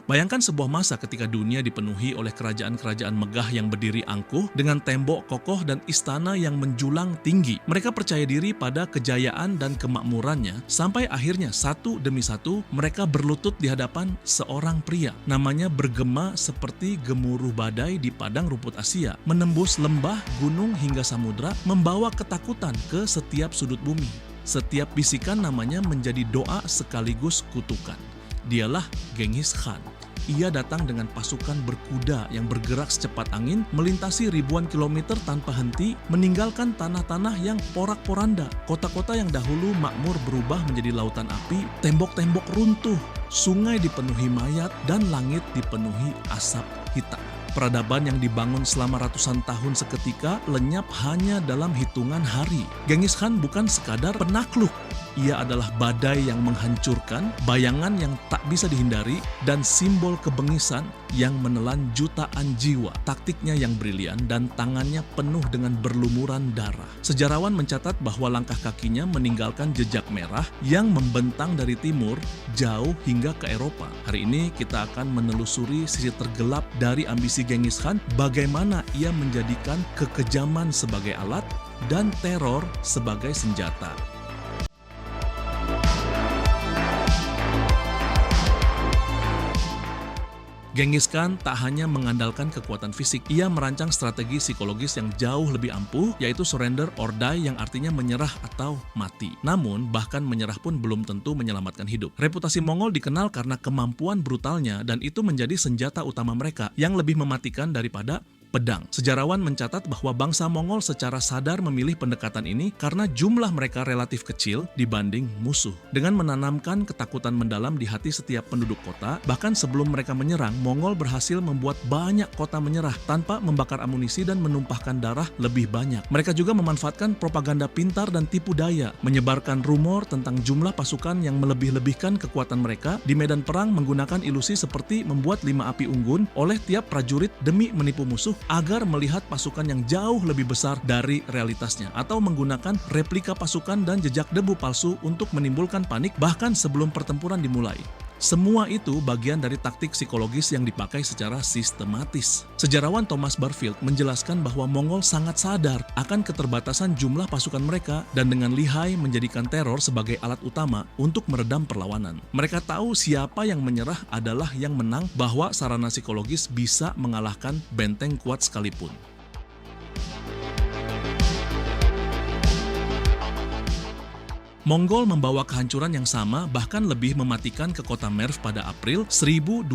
Bayangkan sebuah masa ketika dunia dipenuhi oleh kerajaan-kerajaan megah yang berdiri angkuh dengan tembok kokoh dan istana yang menjulang tinggi. Mereka percaya diri pada kejayaan dan kemakmurannya sampai akhirnya satu demi satu mereka berlutut di hadapan seorang pria. Namanya bergema seperti gemuruh badai di padang rumput Asia, menembus lembah, gunung hingga samudra, membawa ketakutan ke setiap sudut bumi. Setiap bisikan namanya menjadi doa sekaligus kutukan. Dialah Genghis Khan. Ia datang dengan pasukan berkuda yang bergerak secepat angin, melintasi ribuan kilometer tanpa henti, meninggalkan tanah-tanah yang porak-poranda. Kota-kota yang dahulu makmur berubah menjadi lautan api, tembok-tembok runtuh, sungai dipenuhi mayat, dan langit dipenuhi asap hitam. Peradaban yang dibangun selama ratusan tahun seketika lenyap hanya dalam hitungan hari. Genghis Khan bukan sekadar penakluk. Ia adalah badai yang menghancurkan, bayangan yang tak bisa dihindari, dan simbol kebengisan yang menelan jutaan jiwa. Taktiknya yang brilian dan tangannya penuh dengan berlumuran darah. Sejarawan mencatat bahwa langkah kakinya meninggalkan jejak merah yang membentang dari timur jauh hingga ke Eropa. Hari ini kita akan menelusuri sisi tergelap dari ambisi Genghis Khan, bagaimana ia menjadikan kekejaman sebagai alat dan teror sebagai senjata. Genghis Khan tak hanya mengandalkan kekuatan fisik, ia merancang strategi psikologis yang jauh lebih ampuh, yaitu surrender or die yang artinya menyerah atau mati. Namun, bahkan menyerah pun belum tentu menyelamatkan hidup. Reputasi Mongol dikenal karena kemampuan brutalnya dan itu menjadi senjata utama mereka yang lebih mematikan daripada pedang. Sejarawan mencatat bahwa bangsa Mongol secara sadar memilih pendekatan ini karena jumlah mereka relatif kecil dibanding musuh. Dengan menanamkan ketakutan mendalam di hati setiap penduduk kota, bahkan sebelum mereka menyerang, Mongol berhasil membuat banyak kota menyerah tanpa membakar amunisi dan menumpahkan darah lebih banyak. Mereka juga memanfaatkan propaganda pintar dan tipu daya, menyebarkan rumor tentang jumlah pasukan yang melebih-lebihkan kekuatan mereka di medan perang menggunakan ilusi seperti membuat 5 api unggun oleh tiap prajurit demi menipu musuh agar melihat pasukan yang jauh lebih besar dari realitasnya, atau menggunakan replika pasukan dan jejak debu palsu untuk menimbulkan panik bahkan sebelum pertempuran dimulai. Semua itu bagian dari taktik psikologis yang dipakai secara sistematis. Sejarawan Thomas Barfield menjelaskan bahwa Mongol sangat sadar akan keterbatasan jumlah pasukan mereka dan dengan lihai menjadikan teror sebagai alat utama untuk meredam perlawanan. Mereka tahu siapa yang menyerah adalah yang menang, bahwa sarana psikologis bisa mengalahkan benteng kuat sekalipun. Mongol membawa kehancuran yang sama, bahkan lebih mematikan ke kota Merv pada April 1221.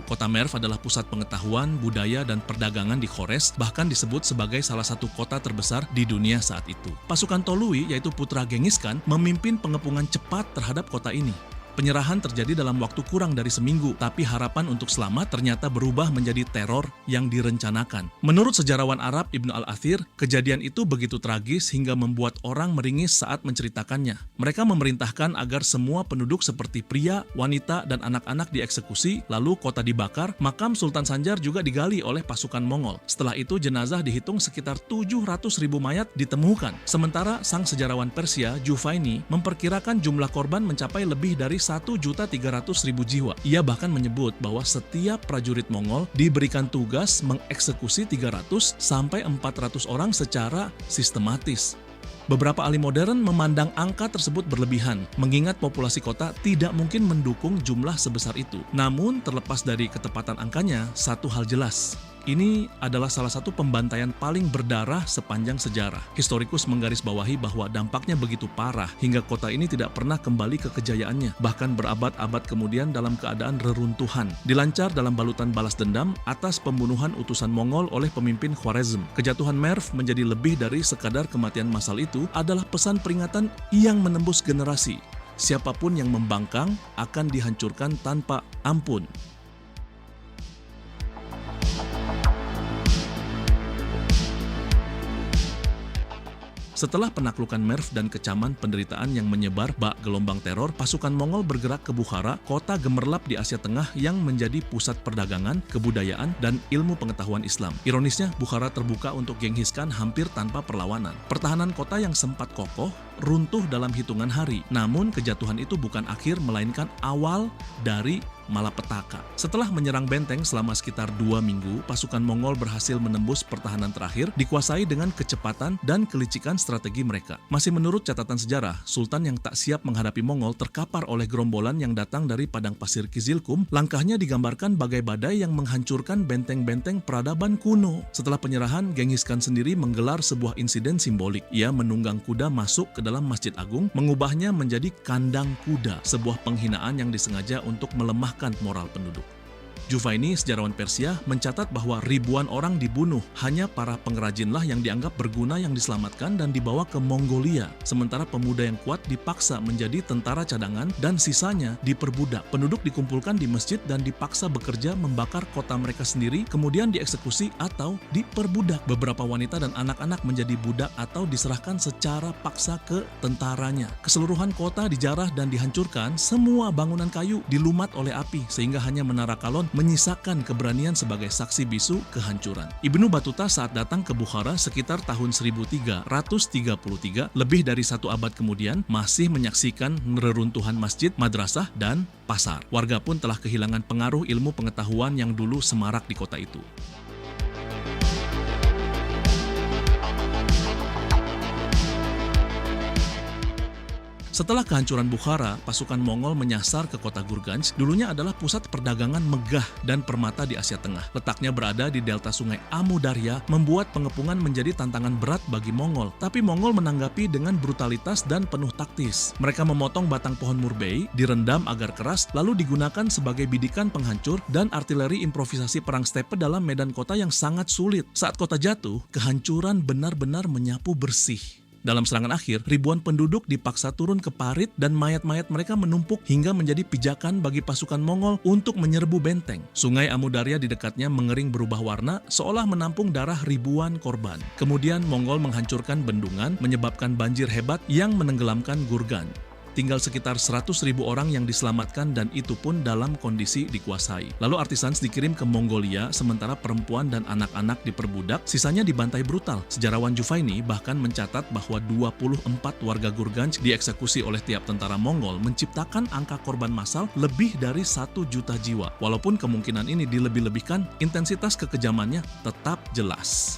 Kota Merv adalah pusat pengetahuan, budaya, dan perdagangan di Khores, bahkan disebut sebagai salah satu kota terbesar di dunia saat itu. Pasukan Tolui, yaitu putra Genghis Khan, memimpin pengepungan cepat terhadap kota ini. Penyerahan terjadi dalam waktu kurang dari seminggu, tapi harapan untuk selamat ternyata berubah menjadi teror yang direncanakan. Menurut sejarawan Arab Ibn al-Athir, kejadian itu begitu tragis hingga membuat orang meringis saat menceritakannya. Mereka memerintahkan agar semua penduduk seperti pria, wanita, dan anak-anak dieksekusi, lalu kota dibakar. Makam Sultan Sanjar juga digali oleh pasukan Mongol. Setelah itu jenazah dihitung sekitar 700.000 mayat ditemukan. Sementara sang sejarawan Persia, Juvaini, memperkirakan jumlah korban mencapai lebih dari 1.300.000 jiwa. Ia bahkan menyebut bahwa setiap prajurit Mongol diberikan tugas mengeksekusi 300 sampai 400 orang secara sistematis. Beberapa ahli modern memandang angka tersebut berlebihan, mengingat populasi kota tidak mungkin mendukung jumlah sebesar itu. Namun, terlepas dari ketepatan angkanya, satu hal jelas. Ini adalah salah satu pembantaian paling berdarah sepanjang sejarah. Historikus menggarisbawahi bahwa dampaknya begitu parah hingga kota ini tidak pernah kembali ke kejayaannya, bahkan berabad-abad kemudian dalam keadaan reruntuhan. Dilancar dalam balutan balas dendam atas pembunuhan utusan Mongol oleh pemimpin Khwarezm. Kejatuhan Merv menjadi lebih dari sekadar kematian massal, itu adalah pesan peringatan yang menembus generasi. Siapapun yang membangkang akan dihancurkan tanpa ampun. Setelah penaklukan Merv dan kecaman penderitaan yang menyebar bak gelombang teror, pasukan Mongol bergerak ke Bukhara, kota gemerlap di Asia Tengah yang menjadi pusat perdagangan, kebudayaan, dan ilmu pengetahuan Islam. Ironisnya, Bukhara terbuka untuk Genghis Khan hampir tanpa perlawanan. Pertahanan kota yang sempat kokoh runtuh dalam hitungan hari. Namun kejatuhan itu bukan akhir melainkan awal dari malapetaka. Setelah menyerang benteng selama sekitar 2 minggu, pasukan Mongol berhasil menembus pertahanan terakhir, dikuasai dengan kecepatan dan kelicikan strategi mereka. Masih menurut catatan sejarah, Sultan yang tak siap menghadapi Mongol terkapar oleh gerombolan yang datang dari padang pasir Kizilkum. Langkahnya digambarkan bagai badai yang menghancurkan benteng-benteng peradaban kuno. Setelah penyerahan, Genghis Khan sendiri menggelar sebuah insiden simbolik. Ia menunggang kuda masuk ke dalam Masjid Agung, mengubahnya menjadi kandang kuda, sebuah penghinaan yang disengaja untuk melemahkan moral penduduk. Juvaini, sejarawan Persia, mencatat bahwa ribuan orang dibunuh, hanya para pengrajinlah yang dianggap berguna yang diselamatkan dan dibawa ke Mongolia. Sementara pemuda yang kuat dipaksa menjadi tentara cadangan dan sisanya diperbudak. Penduduk dikumpulkan di masjid dan dipaksa bekerja membakar kota mereka sendiri, kemudian dieksekusi atau diperbudak. Beberapa wanita dan anak-anak menjadi budak atau diserahkan secara paksa ke tentaranya. Keseluruhan kota dijarah dan dihancurkan, semua bangunan kayu dilumat oleh api, sehingga hanya Menara Kalon menyisakan keberanian sebagai saksi bisu kehancuran. Ibnu Battuta saat datang ke Bukhara sekitar tahun 1333, lebih dari 1 abad kemudian, masih menyaksikan reruntuhan masjid, madrasah, dan pasar. Warga pun telah kehilangan pengaruh ilmu pengetahuan yang dulu semarak di kota itu. Setelah kehancuran Bukhara, pasukan Mongol menyasar ke kota Gurganj. Dulunya adalah pusat perdagangan megah dan permata di Asia Tengah. Letaknya berada di delta sungai Amu Darya, membuat pengepungan menjadi tantangan berat bagi Mongol. Tapi Mongol menanggapi dengan brutalitas dan penuh taktis. Mereka memotong batang pohon murbei, direndam agar keras, lalu digunakan sebagai bidikan penghancur dan artileri improvisasi perang steppe dalam medan kota yang sangat sulit. Saat kota jatuh, kehancuran benar-benar menyapu bersih. Dalam serangan akhir, ribuan penduduk dipaksa turun ke parit dan mayat-mayat mereka menumpuk hingga menjadi pijakan bagi pasukan Mongol untuk menyerbu benteng. Sungai Amu Darya di dekatnya mengering berubah warna, seolah menampung darah ribuan korban. Kemudian Mongol menghancurkan bendungan, menyebabkan banjir hebat yang menenggelamkan Gurganj. Tinggal sekitar 100.000 orang yang diselamatkan dan itu pun dalam kondisi dikuasai. Lalu artisans dikirim ke Mongolia, sementara perempuan dan anak-anak diperbudak, sisanya dibantai brutal. Sejarawan Juvaini bahkan mencatat bahwa 24 warga Gurganj dieksekusi oleh tiap tentara Mongol, menciptakan angka korban massal lebih dari 1 juta jiwa. Walaupun kemungkinan ini dilebih-lebihkan, intensitas kekejamannya tetap jelas.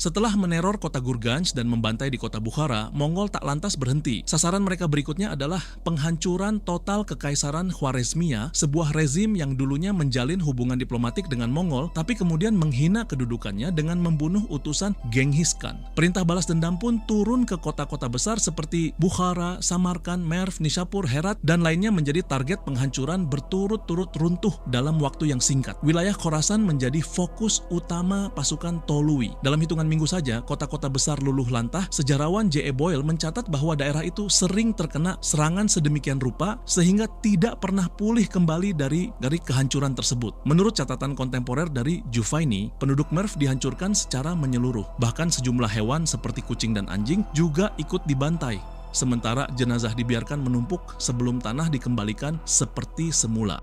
Setelah meneror kota Gurganj dan membantai di kota Bukhara, Mongol tak lantas berhenti. Sasaran mereka berikutnya adalah penghancuran total Kekaisaran Khwarezmia, sebuah rezim yang dulunya menjalin hubungan diplomatik dengan Mongol, tapi kemudian menghina kedudukannya dengan membunuh utusan Genghis Khan. Perintah balas dendam pun turun ke kota-kota besar seperti Bukhara, Samarkand, Merv, Nishapur, Herat, dan lainnya menjadi target penghancuran berturut-turut runtuh dalam waktu yang singkat. Wilayah Khorasan menjadi fokus utama pasukan Tolui. Dalam hitungan minggu saja, kota-kota besar luluh lantah. Sejarawan J.E. Boyle mencatat bahwa daerah itu sering terkena serangan sedemikian rupa sehingga tidak pernah pulih kembali dari kehancuran tersebut. Menurut catatan kontemporer dari Juvaini, penduduk Merv dihancurkan secara menyeluruh. Bahkan sejumlah hewan seperti kucing dan anjing juga ikut dibantai. Sementara jenazah dibiarkan menumpuk sebelum tanah dikembalikan seperti semula.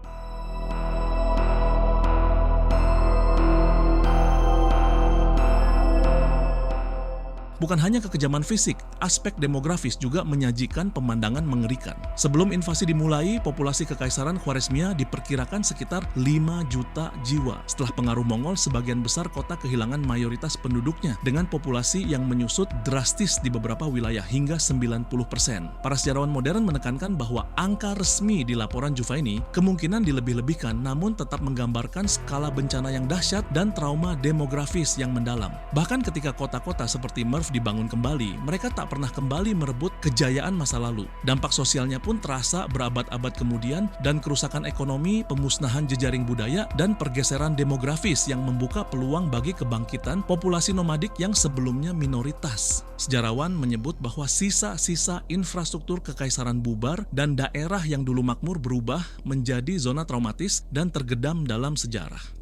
Bukan hanya kekejaman fisik, aspek demografis juga menyajikan pemandangan mengerikan. Sebelum invasi dimulai, populasi Kekaisaran Khwarezmia diperkirakan sekitar 5 juta jiwa. Setelah pengaruh Mongol, sebagian besar kota kehilangan mayoritas penduduknya, dengan populasi yang menyusut drastis di beberapa wilayah hingga 90%. Para sejarawan modern menekankan bahwa angka resmi di laporan Juvaini kemungkinan dilebih-lebihkan, namun tetap menggambarkan skala bencana yang dahsyat dan trauma demografis yang mendalam. Bahkan ketika kota-kota seperti Merv dibangun kembali, mereka tak pernah kembali merebut kejayaan masa lalu. Dampak sosialnya pun terasa berabad-abad kemudian, dan kerusakan ekonomi, pemusnahan jejaring budaya, dan pergeseran demografis yang membuka peluang bagi kebangkitan populasi nomadik yang sebelumnya minoritas. Sejarawan menyebut bahwa sisa-sisa infrastruktur kekaisaran bubar dan daerah yang dulu makmur berubah menjadi zona traumatis dan tergedam dalam sejarah.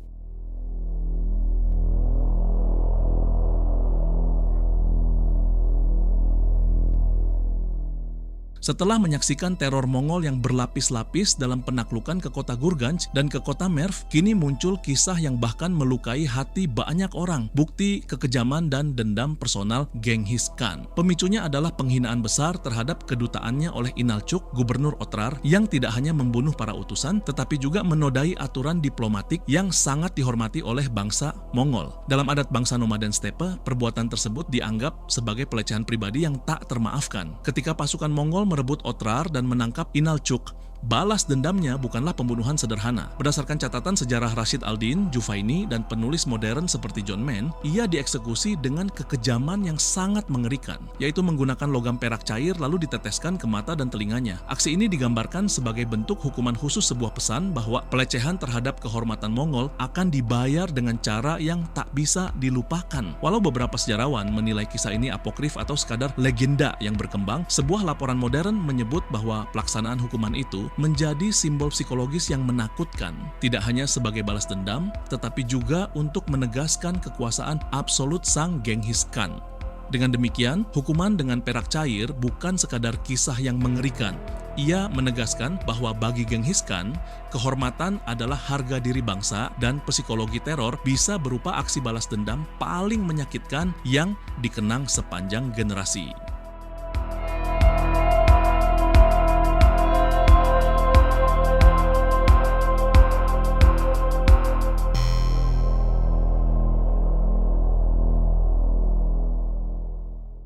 Setelah menyaksikan teror Mongol yang berlapis-lapis dalam penaklukan ke kota Gurganj dan ke kota Merv, kini muncul kisah yang bahkan melukai hati banyak orang, bukti kekejaman dan dendam personal Genghis Khan. Pemicunya adalah penghinaan besar terhadap kedutaannya oleh Inalcuk, gubernur Otrar, yang tidak hanya membunuh para utusan, tetapi juga menodai aturan diplomatik yang sangat dihormati oleh bangsa Mongol. Dalam adat bangsa nomaden steppe, perbuatan tersebut dianggap sebagai pelecehan pribadi yang tak termaafkan. Ketika pasukan Mongol merebut Otrar dan menangkap Inalcuk, balas dendamnya bukanlah pembunuhan sederhana. Berdasarkan catatan sejarah Rashid al-Din, Juvaini, dan penulis modern seperti John Mann, ia dieksekusi dengan kekejaman yang sangat mengerikan, yaitu menggunakan logam perak cair lalu diteteskan ke mata dan telinganya. Aksi ini digambarkan sebagai bentuk hukuman khusus, sebuah pesan bahwa pelecehan terhadap kehormatan Mongol akan dibayar dengan cara yang tak bisa dilupakan. Walau beberapa sejarawan menilai kisah ini apokrif atau sekadar legenda yang berkembang, sebuah laporan modern menyebut bahwa pelaksanaan hukuman itu menjadi simbol psikologis yang menakutkan, tidak hanya sebagai balas dendam, tetapi juga untuk menegaskan kekuasaan absolut sang Genghis Khan. Dengan demikian, hukuman dengan perak cair bukan sekadar kisah yang mengerikan. Ia menegaskan bahwa bagi Genghis Khan, kehormatan adalah harga diri bangsa dan psikologi teror bisa berupa aksi balas dendam paling menyakitkan yang dikenang sepanjang generasi.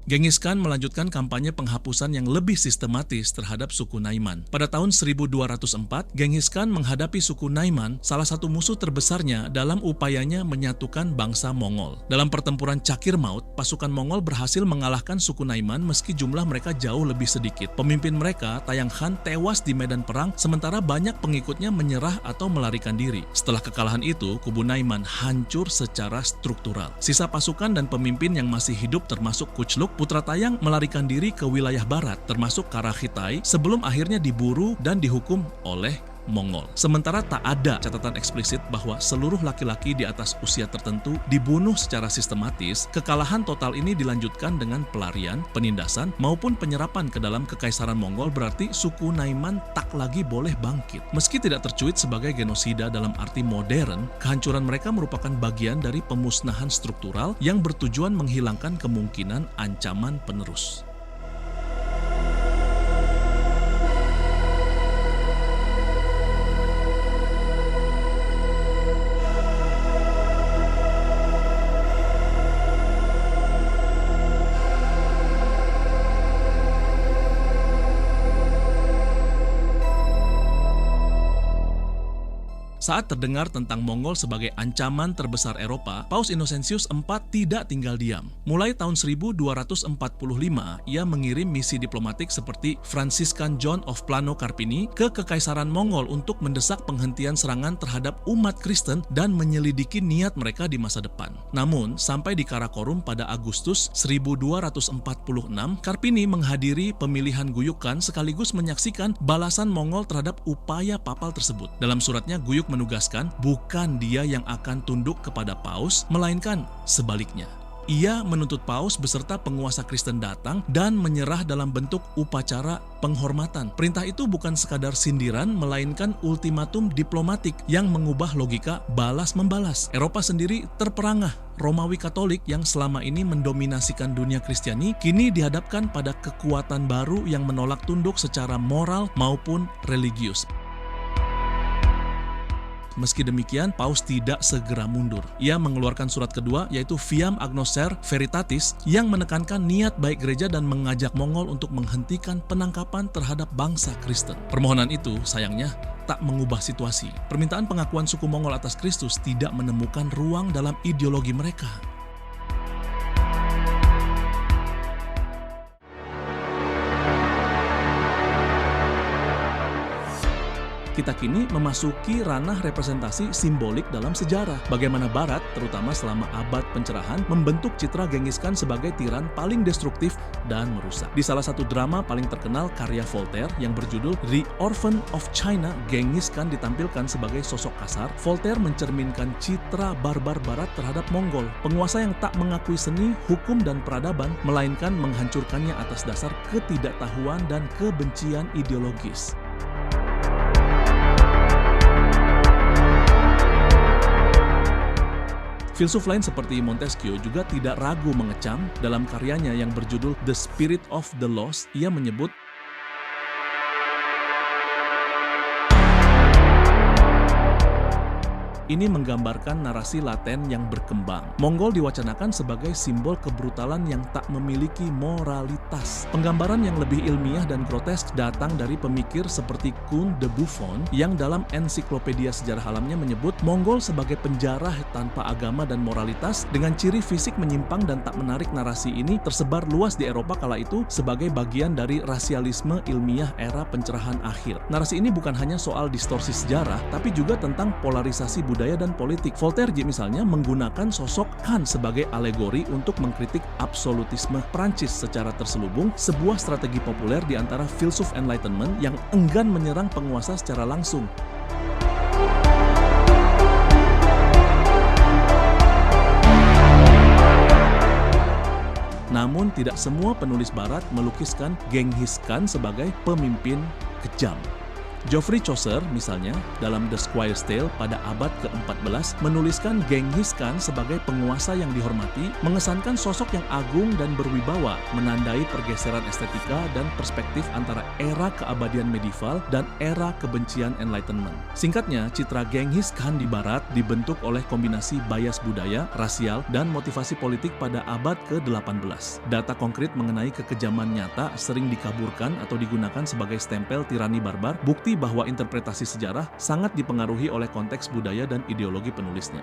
Genghis Khan melanjutkan kampanye penghapusan yang lebih sistematis terhadap suku Naiman. Pada tahun 1204, Genghis Khan menghadapi suku Naiman, salah satu musuh terbesarnya dalam upayanya menyatukan bangsa Mongol. Dalam pertempuran Cakir Maut, pasukan Mongol berhasil mengalahkan suku Naiman meski jumlah mereka jauh lebih sedikit. Pemimpin mereka, Tayang Khan, tewas di medan perang, sementara banyak pengikutnya menyerah atau melarikan diri. Setelah kekalahan itu, kubu Naiman hancur secara struktural. Sisa pasukan dan pemimpin yang masih hidup termasuk Kuchluk, putra Tayang, melarikan diri ke wilayah barat, termasuk Karachitai, sebelum akhirnya diburu dan dihukum oleh Mongol. Sementara tak ada catatan eksplisit bahwa seluruh laki-laki di atas usia tertentu dibunuh secara sistematis, kekalahan total ini dilanjutkan dengan pelarian, penindasan, maupun penyerapan ke dalam kekaisaran Mongol. Berarti suku Naiman tak lagi boleh bangkit. Meski tidak tercuit sebagai genosida dalam arti modern, kehancuran mereka merupakan bagian dari pemusnahan struktural yang bertujuan menghilangkan kemungkinan ancaman penerus. Saat terdengar tentang Mongol sebagai ancaman terbesar Eropa, Paus Innocentius IV tidak tinggal diam. Mulai tahun 1245, ia mengirim misi diplomatik seperti Franciscan John of Plano Carpini ke Kekaisaran Mongol untuk mendesak penghentian serangan terhadap umat Kristen dan menyelidiki niat mereka di masa depan. Namun, sampai di Karakorum pada Agustus 1246, Carpini menghadiri pemilihan Guyuk Khan sekaligus menyaksikan balasan Mongol terhadap upaya papal tersebut. Dalam suratnya, Guyuk menugaskan bukan dia yang akan tunduk kepada Paus, melainkan sebaliknya. Ia menuntut Paus beserta penguasa Kristen datang dan menyerah dalam bentuk upacara penghormatan. Perintah itu bukan sekadar sindiran, melainkan ultimatum diplomatik yang mengubah logika balas-membalas. Eropa sendiri terperangah. Romawi Katolik yang selama ini mendominasikan dunia Kristiani kini dihadapkan pada kekuatan baru yang menolak tunduk secara moral maupun religius. Meski demikian, Paus tidak segera mundur. Ia mengeluarkan surat kedua, yaitu Viam Agnoser Veritatis, yang menekankan niat baik gereja dan mengajak Mongol untuk menghentikan penangkapan terhadap bangsa Kristen. Permohonan itu, sayangnya, tak mengubah situasi. Permintaan pengakuan suku Mongol atas Kristus tidak menemukan ruang dalam ideologi mereka. Kita kini memasuki ranah representasi simbolik dalam sejarah. Bagaimana Barat, terutama selama abad pencerahan, membentuk citra Genghis Khan sebagai tiran paling destruktif dan merusak. Di salah satu drama paling terkenal karya Voltaire yang berjudul The Orphan of China, Genghis Khan ditampilkan sebagai sosok kasar. Voltaire mencerminkan citra barbar Barat terhadap Mongol, penguasa yang tak mengakui seni, hukum, dan peradaban, melainkan menghancurkannya atas dasar ketidaktahuan dan kebencian ideologis. Filsuf lain seperti Montesquieu juga tidak ragu mengecam. Dalam karyanya yang berjudul The Spirit of the Laws, ia menyebut ini menggambarkan narasi laten yang berkembang. Mongol diwacanakan sebagai simbol kebrutalan yang tak memiliki moralitas. Penggambaran yang lebih ilmiah dan grotesk datang dari pemikir seperti Kuhn de Buffon yang dalam ensiklopedia sejarah alamnya menyebut Mongol sebagai penjara tanpa agama dan moralitas dengan ciri fisik menyimpang dan tak menarik. Narasi ini tersebar luas di Eropa kala itu sebagai bagian dari rasialisme ilmiah era pencerahan akhir. Narasi ini bukan hanya soal distorsi sejarah, tapi juga tentang polarisasi budaya dan politik. Voltaire misalnya menggunakan sosok Khan sebagai alegori untuk mengkritik absolutisme Prancis secara terselubung, sebuah strategi populer di antara filsuf Enlightenment yang enggan menyerang penguasa secara langsung. Namun tidak semua penulis Barat melukiskan Genghis Khan sebagai pemimpin kejam. Geoffrey Chaucer misalnya dalam The Squire's Tale pada abad ke-14 menuliskan Genghis Khan sebagai penguasa yang dihormati, mengesankan sosok yang agung dan berwibawa, menandai pergeseran estetika dan perspektif antara era keabadian medieval dan era kebencian Enlightenment. Singkatnya, citra Genghis Khan di Barat dibentuk oleh kombinasi bias budaya, rasial, dan motivasi politik pada abad ke-18. Data konkret mengenai kekejaman nyata sering dikaburkan atau digunakan sebagai stempel tirani barbar, bukti bahwa interpretasi sejarah sangat dipengaruhi oleh konteks budaya dan ideologi penulisnya.